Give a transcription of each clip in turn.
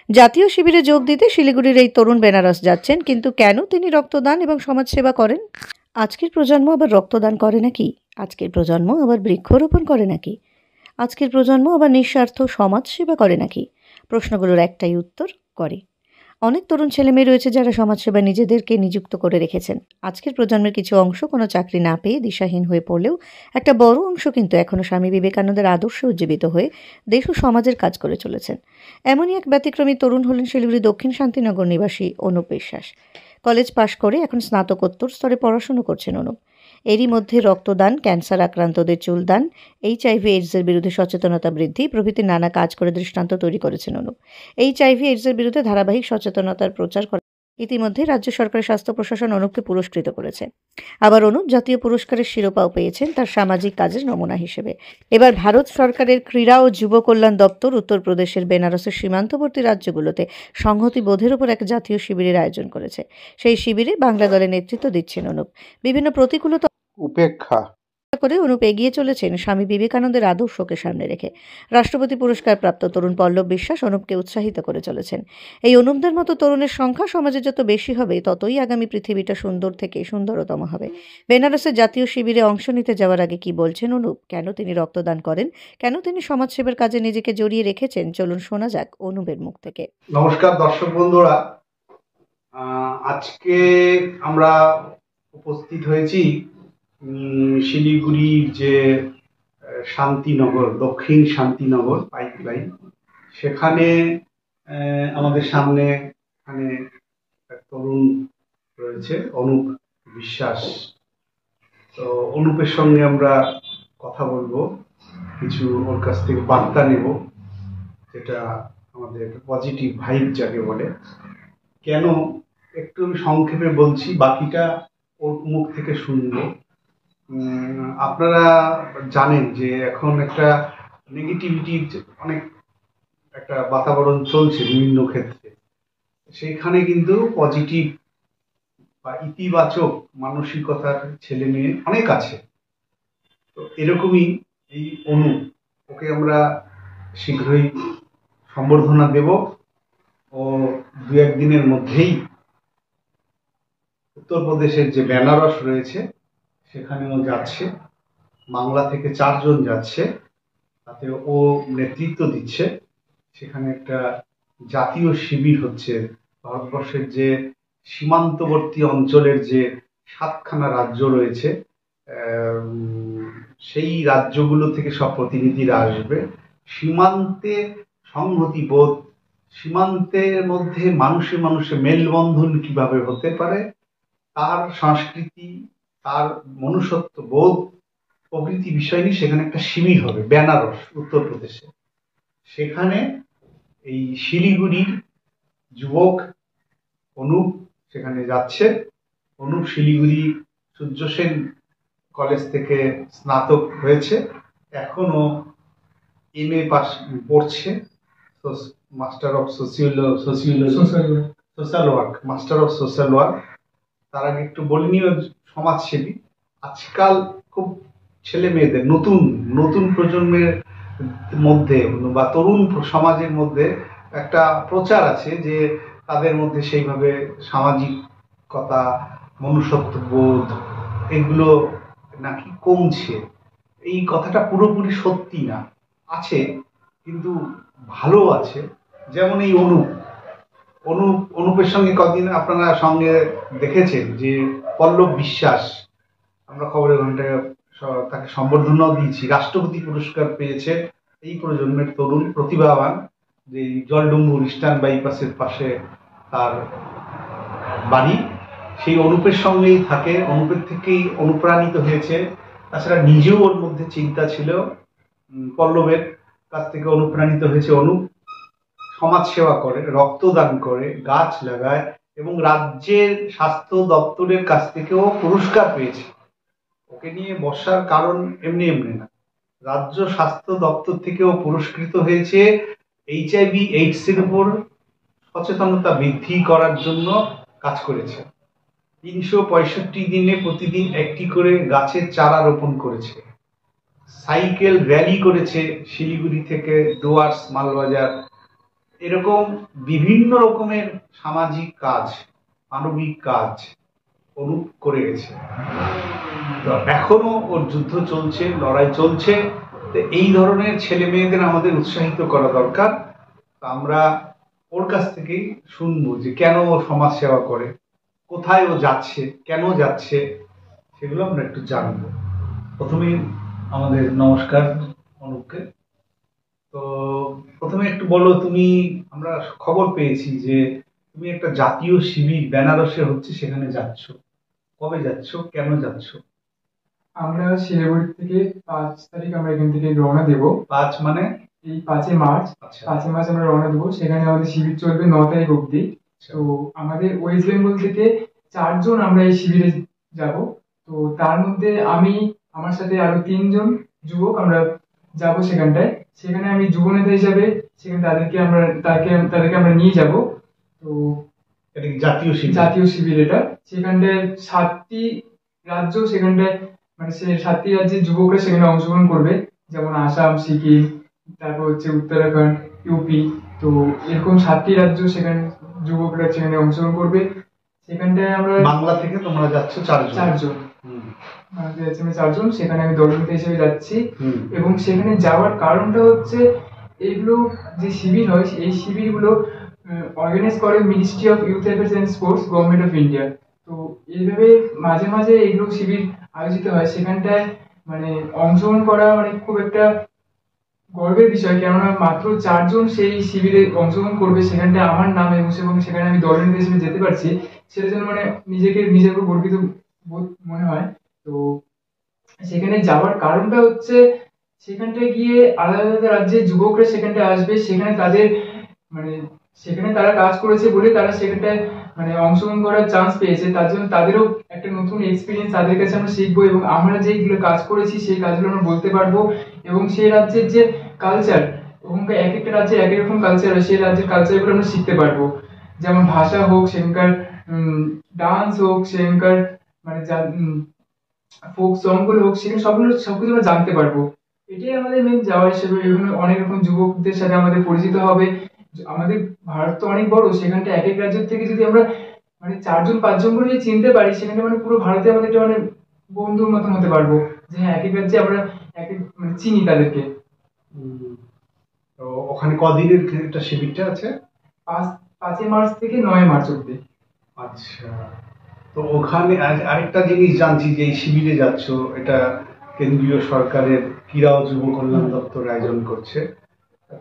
জাতীয় শিবিরে যোগ দিতে শিলিগুড়ির এই তরুণ বেনারস যাচ্ছেন, কিন্তু কেন তিনি রক্তদান এবং সমাজসেবা করেন? আজকের প্রজন্ম আবার রক্তদান করে নাকি? আজকের প্রজন্ম আবার বৃক্ষরোপণ করে নাকি? আজকের প্রজন্ম আবার নিঃস্বার্থ সমাজসেবা করে নাকি? প্রশ্নগুলোর একটাই উত্তর: করে। অনেক তরুণ ছেলেমেয়ে রয়েছে যারা সমাজসেবায় নিজেদেরকে নিযুক্ত করে রেখেছেন। আজকের প্রজন্মের কিছু অংশ কোনো চাকরি না পেয়ে দিশাহীন হয়ে পড়লেও একটা বড় অংশ কিন্তু এখনও স্বামী বিবেকানন্দের আদর্শে উজ্জীবিত হয়ে দেশ ও সমাজের কাজ করে চলেছেন। এমনই এক ব্যতিক্রমী তরুণ হলেন শিলিগুড়ি দক্ষিণ শান্তিনগর নিবাসী অনুপ বিশ্বাস। কলেজ পাশ করে এখন স্নাতকোত্তর স্তরে পড়াশুনো করছেন অনুপ। এরই মধ্যে রক্তদান, ক্যান্সার আক্রান্তদের চুলদান, HIV/AIDS-এর বিরুদ্ধে সচেতনতা বৃদ্ধি প্রভৃতি নানা কাজ করে দৃষ্টান্ত তৈরি করেছেন অনুপ। HIV/AIDS-এর বিরুদ্ধে ধারাবাহিক সচেতনতার প্রচার করে ইতিমধ্যে রাজ্য সরকারের স্বাস্থ্য প্রশাসন অনুপকে পুরস্কৃত করেছে। আবার অনুপ জাতীয় পুরস্কারের শিরোপাও পেয়েছেন তার সামাজিক কাজের নমুনা হিসেবে। এবার ভারত সরকারের ক্রীড়া ও যুব কল্যাণ দপ্তর উত্তরপ্রদেশের বেনারসের সীমান্তবর্তী রাজ্যগুলোতে সংহতি বোধের উপর এক জাতীয় শিবিরের আয়োজন করেছে। সেই শিবিরে বাংলা দলের নেতৃত্ব দিচ্ছেন অনুপ। বিভিন্ন প্রতিকূলতা উপেক্ষা করে অনুপ এগিয়ে চলেছেন স্বামী বিবেকানন্দের আদর্শকে সামনে রেখে। রাষ্ট্রপতি পুরস্কার প্রাপ্ত তরুণ পল্লব বিশ্বাস অনুপকে উৎসাহিত করে চলেছেন। এই অনুপদের মতো তরুণের সংখ্যা সমাজে যত বেশি হবে, ততই আগামী পৃথিবীটা সুন্দর থেকে সুন্দরতম হবে। বেনারসের জাতীয় শিবিরে অংশ নিতে যাওয়ার আগে কি বলছেন অনুপ, কেন তিনি রক্তদান করেন, কেন তিনি সমাজসেবার কাজে নিজেকে জড়িয়ে রেখেছেন, চলুন শোনা যাক অনুপের মুখ থেকে। নমস্কার দর্শক বন্ধুরা, আজকে আমরা উপস্থিত হয়েছি শিলিগুড়ির যে শান্তিনগর, দক্ষিণ শান্তিনগর পাইপলাইন, সেখানে আমাদের সামনে এখানে এক তরুণ রয়েছে অনুপ বিশ্বাস। তো অনুপের সঙ্গে আমরা কথা বলবো, কিছু ওর কাছ থেকে বার্তা নেব, যেটা আমাদের পজিটিভ ভাইব যাকে বলে। কেন একটু আমি সংক্ষেপে বলছি, বাকিটা ওর মুখ থেকে শুনবো। আপনারা জানেন যে এখন একটা নেগেটিভিটির অনেক একটা বাতাবরণ চলছে বিভিন্ন ক্ষেত্রে, সেইখানে কিন্তু পজিটিভ বা ইতিবাচক মানসিকতার ছেলে মেয়ে অনেক আছে। তো এরকমই এই অনুপ, ওকে আমরা শীঘ্রই সম্বর্ধনা দেব ও দু একদিনের মধ্যেই উত্তরপ্রদেশের যে বেনারস রয়েছে সেখানেও যাচ্ছে। বাংলা থেকে 4 জন যাচ্ছে, তাতে ও নেতৃত্ব দিচ্ছে। সেখানে একটা জাতীয় শিবির হচ্ছে। ভারতবর্ষের যে সীমান্তবর্তী অঞ্চলের যে 7খানা রাজ্য রয়েছে, সেই রাজ্যগুলো থেকে সব প্রতিনিধিরা আসবে। সীমান্তে সংহতি বোধ, সীমান্তের মধ্যে মানুষে মানুষে মেলবন্ধন কিভাবে হতে পারে, তার সংস্কৃতি, তার মনুষ্যত্ব বোধ প্রভৃতি বিষয় নিয়ে সেখানে একটা শিবির হবে বেনারস, উত্তরপ্রদেশে। সেখানে এই শিলিগুড়ির যুবক অনুপ সেখানে যাচ্ছে। অনুপ শিলিগুড়ি সূর্য সেন কলেজ থেকে স্নাতক হয়েছে, এখনো MA পাস পড়ছে, master of social work, master of social work. তার আগে একটু বলে নিও, সমাজসেবী। আজকাল খুব ছেলে মেয়েদের, নতুন নতুন প্রজন্মের মধ্যে বা তরুণ সমাজের মধ্যে একটা প্রচার আছে যে তাদের মধ্যে সেইভাবে সামাজিকতা, মনুষ্যত্ব বোধ এগুলো নাকি কমছে। এই কথাটা পুরোপুরি সত্যি না, আছে কিন্তু ভালো আছে। যেমন এই অনুপের সঙ্গে কদিন আপনারা সঙ্গে দেখেছেন যে পল্লব বিশ্বাস, আমরা খবরের ঘন্টায় তাকে সম্বর্ধনাও দিয়েছি, রাষ্ট্রপতি পুরস্কার পেয়েছে। এই প্রজন্মের তরুণ প্রতিভাবান, যে জলডুম্বুর ইস্টার্ন বাইপাসের পাশে তার বাড়ি, সেই অনুপের সঙ্গেই থাকে, অনুপের থেকেই অনুপ্রাণিত হয়েছে। তাছাড়া নিজেও ওর মধ্যে চিন্তা ছিল, পল্লবের কাছ থেকে অনুপ্রাণিত হয়েছে। অনুপ সমাজ সেবা করে, রক্তদান করে, গাছ লাগায় এবং রাজ্যের স্বাস্থ্য দপ্তরের কাছ থেকেও পুরস্কার পেয়েছে। ওকে নিয়ে বসার কারণ এমনি এমনি না, রাজ্য স্বাস্থ্য দপ্তর থেকেও পুরস্কৃত হয়েছে। HIV/AIDS এর উপর সচেতনতা বৃদ্ধি করার জন্য কাজ করেছে। 365 দিনে প্রতিদিন একটি করে গাছের চারা রোপণ করেছে। সাইকেল র্যালি করেছে শিলিগুড়ি থেকে ডুয়ার্স মালবাজার এরকম বিভিন্ন রকমের সামাজিক কাজ, মানবিক কাজ অনুপ করে গেছে। তো এখনো ওর যুদ্ধ চলছে, লড়াই চলছে। তো এই ধরনের ছেলে মেয়েদের আমাদের উৎসাহিত করা দরকার। তো আমরা ওর কাছ থেকেই শুনবো যে কেন ও সমাজ সেবা করে, কোথায় ও যাচ্ছে, কেন যাচ্ছে, সেগুলো আমরা একটু জানবো। প্রথমেই আমাদের নমস্কার অনুপকে। তো প্রথমে একটু বলো, তুমি, আমরা খবর পেয়েছি যে তুমি একটা জাতীয় শিবির বেনারসে হচ্ছে, সেখানে যাচ্ছ। কবে যাচ্ছ, কেন যাচ্ছ? আমরা শিলিগুড়ি থেকে 5 তারিখ আমরা এখান থেকে রওনা দেব। 5 মানে? এই 5 মার্চ। আচ্ছা। 5 মার্চ আমরা রওনা দেবো। সেখানে আমাদের শিবির চলবে 9 তারিখ অবধি। তো আমাদের ওয়েস্ট বেঙ্গল থেকে 4 জন আমরা এই শিবিরে যাব। তো তার মধ্যে আমি, আমার সাথে আরো 3 জন যুবক আমরা যাব সেখানটায়। সেখানে আমি যুব নেতা হিসাবে সেখানে তাদেরকে আমরা নিয়ে যাব। তো এটা কি জাতীয় শিবির? জাতীয় শিবির এটা। সেখানটায় 7টি রাজ্য, সেখানটায় মানে সে 7টি রাজ্যের যুবকরা সেখানে অংশগ্রহণ করবে, যেমন আসাম, সিকিম, তারপর হচ্ছে উত্তরাখণ্ড, ইউপি। তো এরকম 7টি রাজ্য সেখানে যুবকরা সেখানে অংশগ্রহণ করবে। সেখানটায় আমরা বাংলা থেকে তোমরা যাচ্ছ 4 জন? 4 জন। বাংলাদেশ যাচ্ছি আমরা 4 জন। সেখানে আমি দলনেতা হিসেবে যাচ্ছি। এবং সেখানে যাওয়ার কারণটা হচ্ছে, এগুলো যে শিবির হয়, এই শিবিরগুলো অর্গানাইজ করে ministry of youth affairs and sports, government of India. তো এইভাবে মাঝে মাঝে এগুলো শিবির আয়োজিত হয়। সেখানটায় মানে অংশগ্রহণ করা মানে খুব একটা গর্বের বিষয়, কেননা মাত্র 4 জন সেই শিবিরে অংশগ্রহণ করবে। সেখানটায় আমার নাম এবং সেখানে আমি দলনেতা হিসেবে যেতে পারছি, সেটার জন্য মানে নিজের উপর গর্বিত বোধ মনে হয়। তো সেখানে যাওয়ার কারণটা হচ্ছে, সেখানটায় গিয়ে আলাদা আলাদা রাজ্যের যুবকরা সেখানটায় আসবে। সেখানে তাদের মানে সেখানে তারা কাজ করেছে বলে তারা সেখানটায় মানে অংশগ্রহণ করার চান্স পেয়েছে। তার জন্য তাদেরও একটা নতুন এক্সপিরিয়েন্স তাদের কাছে আমরা শিখবো, এবং আমরা যেগুলো কাজ করেছি সেই কাজগুলো আমরা বলতে পারবো। এবং সেই রাজ্যের যে কালচার, ওখানকার এক একটা রাজ্যের এক এক রকম কালচার হয়, সেই রাজ্যের কালচারগুলো আমরা শিখতে পারবো। যেমন ভাষা হোক, সেখানকার ডান্স হোক, সেখানকার মানে ফোক সং গুলো হোক, সেখানে সবকিছু আমরা জানতে পারবো। এটাই আমাদের মেন যাওয়া হিসেবে। এখানে অনেক রকম যুবকদের সাথে আমাদের পরিচিত হবে। আমাদের ভারত তো অনেক বড়, সেখানটা এক এক রাজ্য থেকে যদি আমরা মানে 4 জন 5 জন করে যদি চিনতে পারি, সেখানে মানে পুরো ভারতে আমাদের একটা মানে বন্ধুর মতন হতে পারবো, যে হ্যাঁ এক এক রাজ্যে আমরা এক এক মানে চিনি তাদেরকে। তো ওখানে কদিনের একটা শিবিরটা আছে? 5 মার্চ থেকে 9 মার্চ অব্দি। আচ্ছা। তো ওখানে আরেকটা জিনিস জানছি যে এই শিবিরে যাচ্ছ, এটা কেন্দ্রীয় সরকারের ক্রীড়া ও যুব কল্যাণ দপ্তর আয়োজন করছে।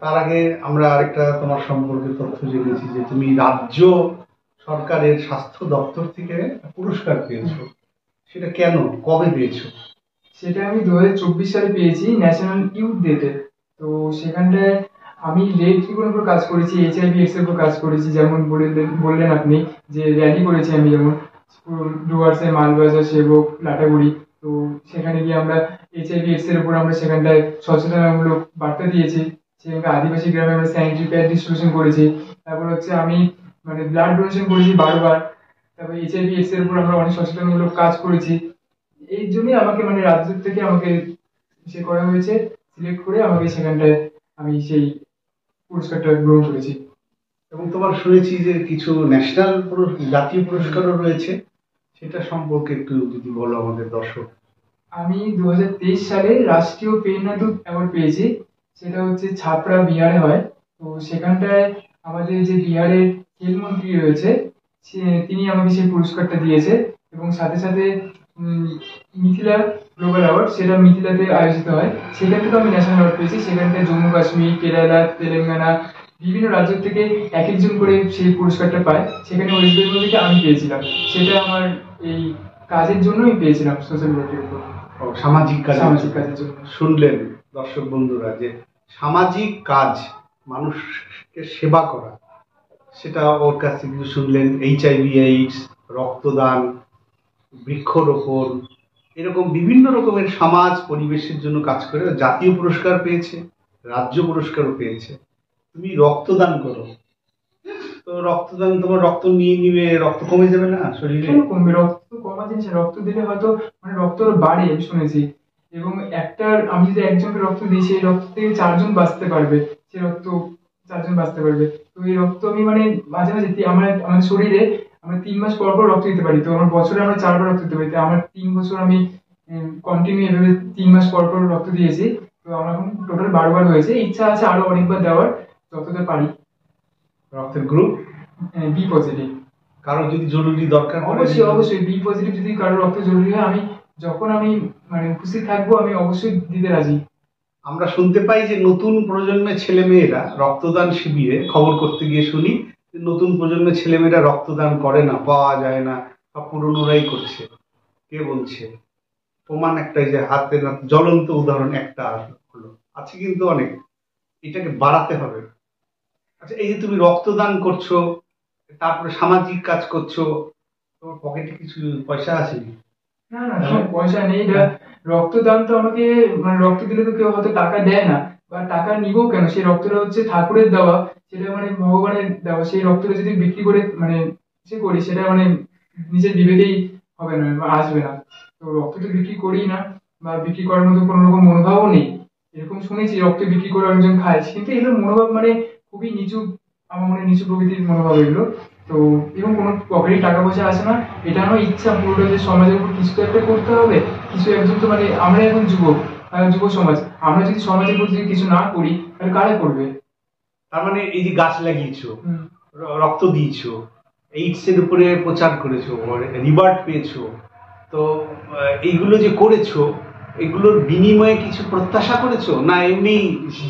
তার আগে আমরা আরেকটা তোমার সম্পর্কে তথ্য জেনেছি যে তুমি রাজ্য সরকারের স্বাস্থ্য দপ্তর থেকে পুরস্কার পেয়েছো। সেটা কেন, কবে পেয়েছো? সেটা আমি 2024 সালে পেয়েছি, ন্যাশনাল ইউথ ডেতে। তো সেখানটায় আমি রেড রিবনের উপর কাজ করেছি, HIV এর উপর কাজ করেছি। যেমন বললেন আপনি যে র্যালি করেছি আমি, যেমন ডুয়ার্সে, মালবাজার, সেবক, লাটাগুড়ি। তো সেখানে গিয়ে আমরা HIV এর উপর আমরা সেখানটায় সচেতনতামূলক বার্তা দিয়েছি। সেখানকার আদিবাসী গ্রামে আমরা স্যানিটারি প্যাড ডিস্ট্রিবিউশন করেছি। তারপর হচ্ছে আমি মানে ব্লাড ডোনেশন করেছি 12 বার। তারপর HIV এর উপর আমরা অনেক সচেতনমূলক কাজ করেছি। এই জন্যই আমাকে মানে রাজ্য থেকে আমাকে সে করা হয়েছে, সিলেক্ট করে আমাকে সেখানটায় আমি সেই পুরস্কারটা গ্রহণ করেছি। এবং তোমার শুনেছি যে কিছু ন্যাশনাল জাতীয় পুরস্কারও রয়েছে, সেটা সম্পর্কে একটু যদি বলো আমাদের দর্শক। আমি 2023 সালে রাষ্ট্রীয় প্রেরণাদূত অ্যাওয়ার্ড পেয়েছি। সেটা হচ্ছে ছাপড়া, বিহারে হয়। তো সেখানটায় আমাদের যে বিহারের খেলমন্ত্রী রয়েছে, তিনি আমাকে সেই পুরস্কারটা দিয়েছে। এবং সাথে সাথে মিথিলা গ্লোবাল অ্যাওয়ার্ড, সেটা মিথিলাতে আয়োজিত হয়, সেখান থেকে আমি ন্যাশনাল অ্যাওয়ার্ড পেয়েছি। সেখানটায় জম্মু কাশ্মীর, কেরালা, তেলেঙ্গানা, বিভিন্ন রাজ্য থেকে এক একজন করে সেই পুরস্কারটা পায়। সেখানে ওয়েস্ট বেঙ্গল থেকে আমি পেয়েছিলাম। সেটা আমার এই কাজের জন্যই পেয়েছিলাম, সোশ্যাল ওয়ার্কের উপর, সামাজিক কাজের জন্য। শুনলেন দর্শক বন্ধুরা যে সামাজিক কাজ, মানুষকে সেবা করা, সেটা ওর কাছ থেকে শুনলেন। HIV/AIDS, রক্তদান, বৃক্ষরোপণ, এরকম বিভিন্ন রকমের সমাজ পরিবেশের জন্য কাজ করে জাতীয় পুরস্কার পেয়েছে, রাজ্য পুরস্কারও পেয়েছে। তুমি রক্তদান করো, তো রক্তদান, তোমার রক্ত নিবে, রক্ত কমে যাবে না শরীরে? কমবে, রক্ত কমা জিনিস। রক্ত দিলে হয়তো মানে রক্ত বাড়ে, আমি শুনেছি। এবং আমি যদি একজনকে রক্ত দিই, সেই রক্ত থেকে 4 জন বাঁচতে পারবে, সেই রক্ত 4 জন বাঁচতে পারবে। তো এই রক্ত আমি মানে মাঝে মাঝে আমার শরীরে আমরা 3 মাস পর পর রক্ত দিতে পারি। তো আমার বছরে আমরা 4 বার রক্ত দিতে পারি। তো আমার 3 বছর আমি কন্টিনিউ এভাবে 3 মাস পর পর রক্ত দিয়েছি। তো আমার এখন টোটাল 12 বার হয়েছে। ইচ্ছা আছে আরো অনেকবার দেওয়ার, যতটা পারি। রক্তের গ্রুপ বি পজিটিভ। কারো যদি জরুরি দরকার পড়ে, অবশ্যই অবশ্যই বি পজিটিভ যদি কারো রক্ত জরুরি হয়, আমি যখন আমি মানে উপস্থিত থাকবো, আমি অবশ্যই দিতে রাজি। আমরা শুনতে পাই যে নতুন প্রজন্মের ছেলে মেয়েরা রক্তদান শিবিরে খবর করতে গিয়ে শুনি যে নতুন প্রজন্মের ছেলে মেয়েরা রক্তদান করে না, পাওয়া যায় না, সব পুরনোরাই করছে। কে বলছে? প্রমাণ একটাই, যে হাতে না জ্বলন্ত উদাহরণ একটা হলো, আছে কিন্তু অনেক। এটাকে বাড়াতে হবে। আচ্ছা, এই যে তুমি রক্তদান করছো, তারপরে সামাজিক কাজ করছো, তোমার পকেটে কিছু পয়সা আছে? না না, কোনো পয়সা নেই। এটা রক্তদান তো আমাকে মানে রক্ত দিলে তো কেউ হয়তো টাকা দেয় না, বা টাকা নিবো কেন? সেই রক্তটা হচ্ছে ঠাকুরের দেওয়া, সেটা মানে ভগবানের দেওয়া। সেই রক্তটা যদি বিক্রি করে মানে সে করি, সেটা মানে নিজের বিবেকেই হবে না বা আসবে না। তো রক্ত তো বিক্রি করি না, বা বিক্রি করার মতো কোনো রকম মনোভাবও নেই। এরকম শুনেছি রক্ত বিক্রি করে একজন খায়, কিন্তু এগুলো মনোভাব মানে খুবই নিচু, আমার মনে হয় নিচু প্রকৃতির মনোভাব এগুলো। তো এবং কোনো পকেটে টাকা পয়সা আসে না। এটা আমার ইচ্ছা পুরোটা, যে সমাজের উপর কিছু তো একটা করতে হবে। কিছু একজন তো মানে আমরা এখন যুবক, যুব সমাজ, আমরা যদি সমাজের প্রতি কিছু না করি, তাহলে কারা করবে? তার মানে এই যে গাছ লাগিয়েছো, হুম। রক্ত দিয়েছো, এইডস এর উপরে প্রচার করেছো, রিবার্ট পেয়েছো, তো এইগুলো যে করেছো, এগুলোর বিনিময়ে কিছু প্রত্যাশা করেছো, না এমনি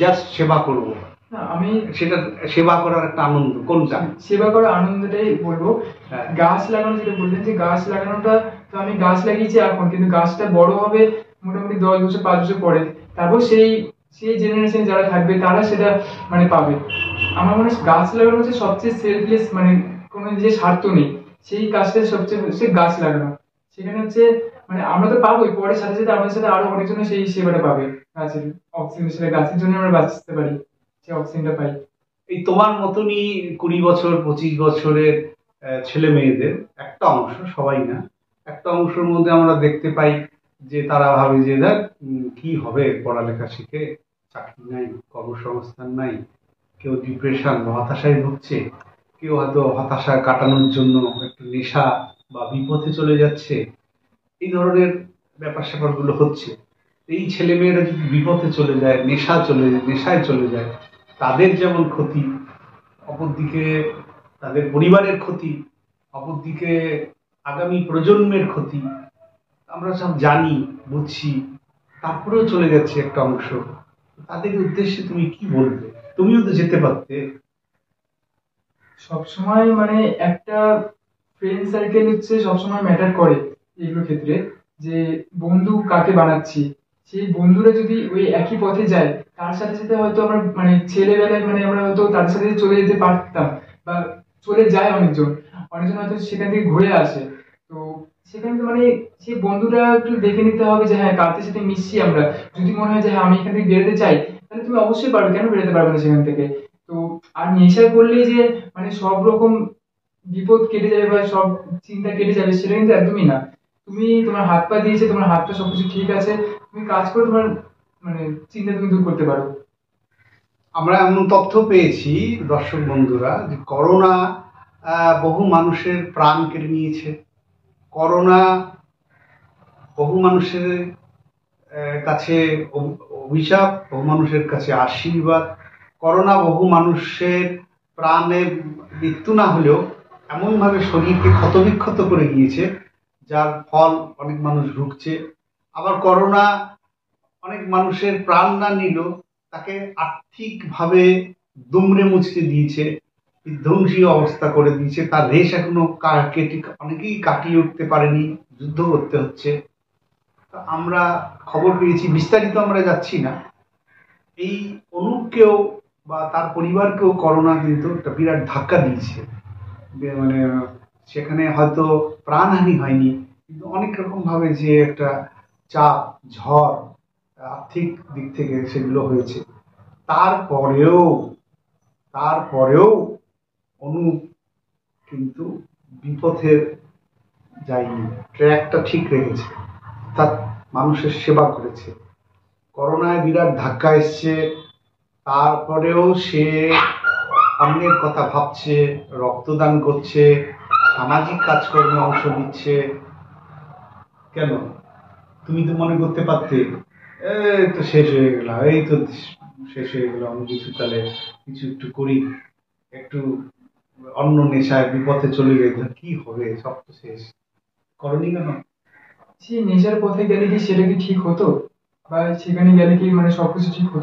জাস্ট সেবা করবো? না, আমি সেটা সেবা করার একটা আনন্দ কোনটা? সেবা করার আনন্দটাই বলবো। হ্যাঁ। গাছ লাগানো, যেটা বললেন যে গাছ লাগানোটা, তো আমি গাছ লাগিয়েছি এখন, কিন্তু গাছটা বড় হবে মোটামুটি 10 বছর 5 বছর পরে। তারপর সেই সেই জেনারেশন যারা থাকবে, তারা সেটা মানে পাবে। আমার মনে হয় গাছ লাগানো হচ্ছে সবচেয়ে সেলফলেস, মানে কোনো নিজের স্বার্থ নেই, সেই কাজটা সবচেয়ে হচ্ছে গাছ লাগানো। সেখানে হচ্ছে মানে আমরা তো পাবোই, পরে সাথে সাথে আমাদের সাথে আরো অনেকজন সেই সেবাটা পাবে। গাছের অক্সিজেন, সেটা গাছের জন্য আমরা বাঁচতে পারি, সেই অক্সিজেনটা পাই। এই তোমার মতনই 20 বছর 25 বছরের ছেলে মেয়েদের একটা অংশ, সবাই না, একটা অংশের মধ্যে আমরা দেখতে পাই যে তারা ভাবে যে দেখ কি হবে পড়ালেখা শিখে, চাকরি নাই, কর্মসংস্থান নাই, কেউ ডিপ্রেশন বা হতাশায় ভুগছে, কেউ হয়তো হতাশা কাটানোর জন্য একটু নেশা বা বিপথে চলে যাচ্ছে। এই ধরনের ব্যাপার স্যাপারগুলো হচ্ছে। এই ছেলে মেয়েরা যদি বিপথে চলে যায়, নেশায় চলে যায়, তাদের যেমন ক্ষতি, অপরদিকে তাদের পরিবারের ক্ষতি, অপরদিকে আগামী প্রজন্মের ক্ষতি, আমরা সব জানি, বুঝছি, তারপরেও চলে যাচ্ছে একটা অংশ। তাদের উদ্দেশ্যে তুমি কি বলবে? তুমিও তো যেতে পারতে। সবসময় মানে একটা ফ্রেন্ড সার্কেল হচ্ছে সবসময় ম্যাটার করে এগুলোর ক্ষেত্রে, যে বন্ধু কাকে বানাচ্ছি। সেই বন্ধুরা যদি ওই একই পথে যায়, তার সাথে সাথে হয়তো আমরা মানে ছেলেবেলায় মানে আমরা হয়তো তার সাথে চলে যেতে পারতাম, বা চলে যায় অনেকজন, অনেকজন হয়তো সেখান থেকে ঘুরে আসে। তো সেখানে তো মানে সেই বন্ধুরা একটু দেখে নিতে হবে যে হ্যাঁ কাদের সাথে মিশছি আমরা। যদি মনে হয় যে হ্যাঁ আমি এখান থেকে বেরোতে চাই, তাহলে তুমি অবশ্যই পারবে, কেন বেরোতে পারবে না সেখান থেকে? তো আর নেশা করলেই যে মানে সব রকম বিপদ কেটে যাবে বা সব চিন্তা কেটে যাবে, সেটা কিন্তু একদমই না। তুমি তোমার হাত পা দিয়েছে, তোমার হাত পা সবকিছু ঠিক আছে, তুমি কাজ করে তোমার মানে চিন্তা তুমি দূর করতে পারো। আমরা এমন তথ্য পেয়েছি দর্শক বন্ধুরা, যে করোনা বহু মানুষের প্রাণ কেড়ে নিয়েছে। করোনা বহু মানুষের কাছে অভিশাপ, বহু মানুষের কাছে আশীর্বাদ। করোনা বহু মানুষের প্রাণের মৃত্যু না হলেও এমনভাবে শরীরকে ক্ষতবিক্ষত করে গিয়েছে, যার ফল অনেক মানুষ ভুগছে। আবার করোনা অনেক মানুষের প্রাণ না নিল, তাকে আর্থিকভাবে দুমড়ে মুচড়ে দিয়েছে, বিধ্বংসী অবস্থা করে দিয়েছে। তার রেশ এখনো অনেকেই কাটিয়ে উঠতে পারেনি, যুদ্ধ করতে হচ্ছে। আমরা খবর পেয়েছি, বিস্তারিত আমরা যাচ্ছি না। এই অনুপকেও বা তার পরিবারকেও করোনা কিন্তু একটা বিরাট ধাক্কা দিয়েছে। মানে সেখানে হয়তো প্রাণহানি হয়নি, কিন্তু অনেক রকম ভাবে যে একটা চাপ, ঝড় আর্থিক দিক থেকে সেগুলো হয়েছে। তারপরেও তারপরেও অনুপ কিন্তু বিপথের যায়নি, ট্র্যাকটা ঠিক রেখেছে, অর্থাৎ মানুষের সেবা করেছে। করোনায় বিরাট ধাক্কা এসছে, তারপরেও সে সামনের কথা ভাবছে, রক্তদান করছে, সামাজিক কাজকর্মে অংশ নিচ্ছে। কেন? তুমি তো মনে করতে পারতে এই তো শেষ হয়ে গেলাম, এই তো শেষ হয়ে গেল, আমি কিছু তাহলে কিছু একটু করি, একটু অন্য নেশায় বিপথে চলে গেলে কি হবে, সব তো শেষ। করনি কেন? সেই নেশার পথে গেলে কি সেটা কি ঠিক হতো, বা সেখানে গেলে কি মানে সবকিছু ঠিক হতো?